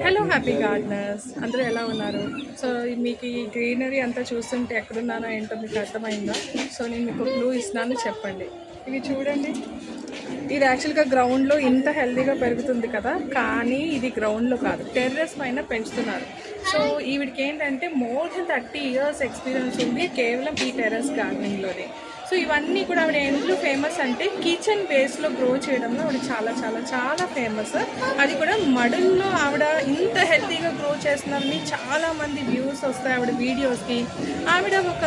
Hello happy gardeners అందరూ ఎలా ఉన్నారు? సో మీకు ఈ గ్రీనరీ అంతా చూస్తుంటే ఎక్కడున్నానో ఏంటో మీకు అర్థమైందా? సో నేను మీకు క్లూ ఇస్తున్నాను, చెప్పండి. ఇవి చూడండి, ఇది యాక్చువల్గా గ్రౌండ్లో ఇంత హెల్తీగా పెరుగుతుంది కదా, కానీ ఇది గ్రౌండ్లో కాదు, టెర్రస్ పైన పెంచుతున్నారు. సో ఈవిడికి ఏంటంటే మోర్ దెన్ 30 years ఎక్స్పీరియన్స్ ఉంది కేవలం ఈ టెర్రస్ గార్డెనింగ్లోనే. సో ఇవన్నీ కూడా ఆవిడ ఎందుకు ఫేమస్ అంటే కిచెన్ బేస్లో గ్రో చేయడంలో ఆవిడ చాలా చాలా చాలా ఫేమస్. అది కూడా మడుల్లో ఆవిడ ఇంత హెల్తీగా గ్రో చేస్తున్నారని చాలామంది వ్యూస్ వస్తాయి ఆవిడ వీడియోస్కి. ఆవిడ ఒక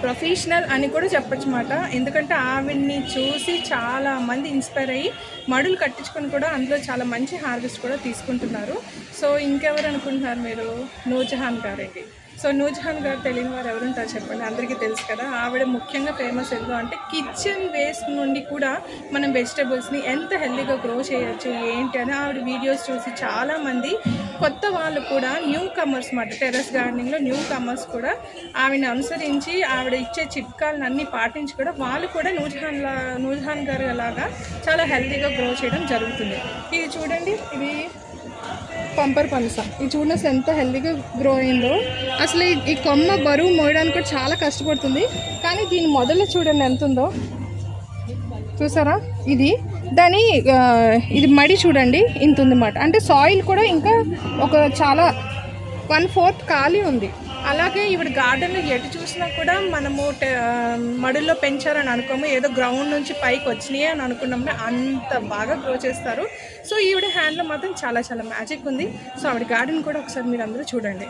ప్రొఫెషనల్ అని కూడా చెప్పచ్చు మాట. ఎందుకంటే ఆవిడ్ని చూసి చాలామంది ఇన్స్పైర్ అయ్యి మడులు కట్టించుకొని కూడా అందులో చాలా మంచి హార్వెస్ట్ కూడా తీసుకుంటున్నారు. సో ఇంకెవరు అనుకుంటున్నారు మీరు? నూర్జహాన్ గారండి. సో నూర్జహాన్ గారు తెలియని వారు ఎవరుంటారు చెప్పండి, అందరికీ తెలుసు కదా. ఆవిడ ముఖ్యంగా ఫేమస్ ఎందుకు అంటే కిచెన్ వేస్ట్ నుండి కూడా మనం వెజిటబుల్స్ని ఎంత హెల్తీగా గ్రో చేయొచ్చు ఏంటి అని ఆవిడ వీడియోస్ చూసి చాలామంది కొత్త వాళ్ళు కూడా న్యూ కమర్స్ మాట, టెర్రస్ గార్డెనింగ్లో న్యూ కమర్స్ కూడా ఆవిడని అనుసరించి ఆవిడ ఇచ్చే చిట్కాలను అన్నీ పాటించి కూడా వాళ్ళు కూడా నూర్జహాన్ గారు అలాగా చాలా హెల్తీగా గ్రో చేయడం జరుగుతుంది. ఇది చూడండి, ఇది పంపర్ పనస. ఇది చూడండి అసలు ఎంత హెల్తీగా గ్రో అయిందో. అసలు ఈ కొమ్మ బరువు మోయడానికి కూడా చాలా కష్టపడుతుంది, కానీ దీని మొదలు చూడండి ఎంత ఉందో, చూసారా? ఇది మడి చూడండి ఇంత ఉందన్నమాట. అంటే సాయిల్ కూడా ఇంకా ఒక చాలా 1/4 ఖాళీ ఉంది. అలాగే ఈవిడ గార్డెన్లో ఎటు చూసినా కూడా మనము మడుల్లో పెంచారని అనుకోము, ఏదో గ్రౌండ్ నుంచి పైకి వచ్చినాయి అని అనుకున్నాము, అంత బాగా గ్రో చేస్తారు. సో ఈవిడ హ్యాండ్లో మాత్రం చాలా చాలా మ్యాజిక్ ఉంది. సో ఆవిడ గార్డెన్ కూడా ఒకసారి మీరు అందరూ చూడండి.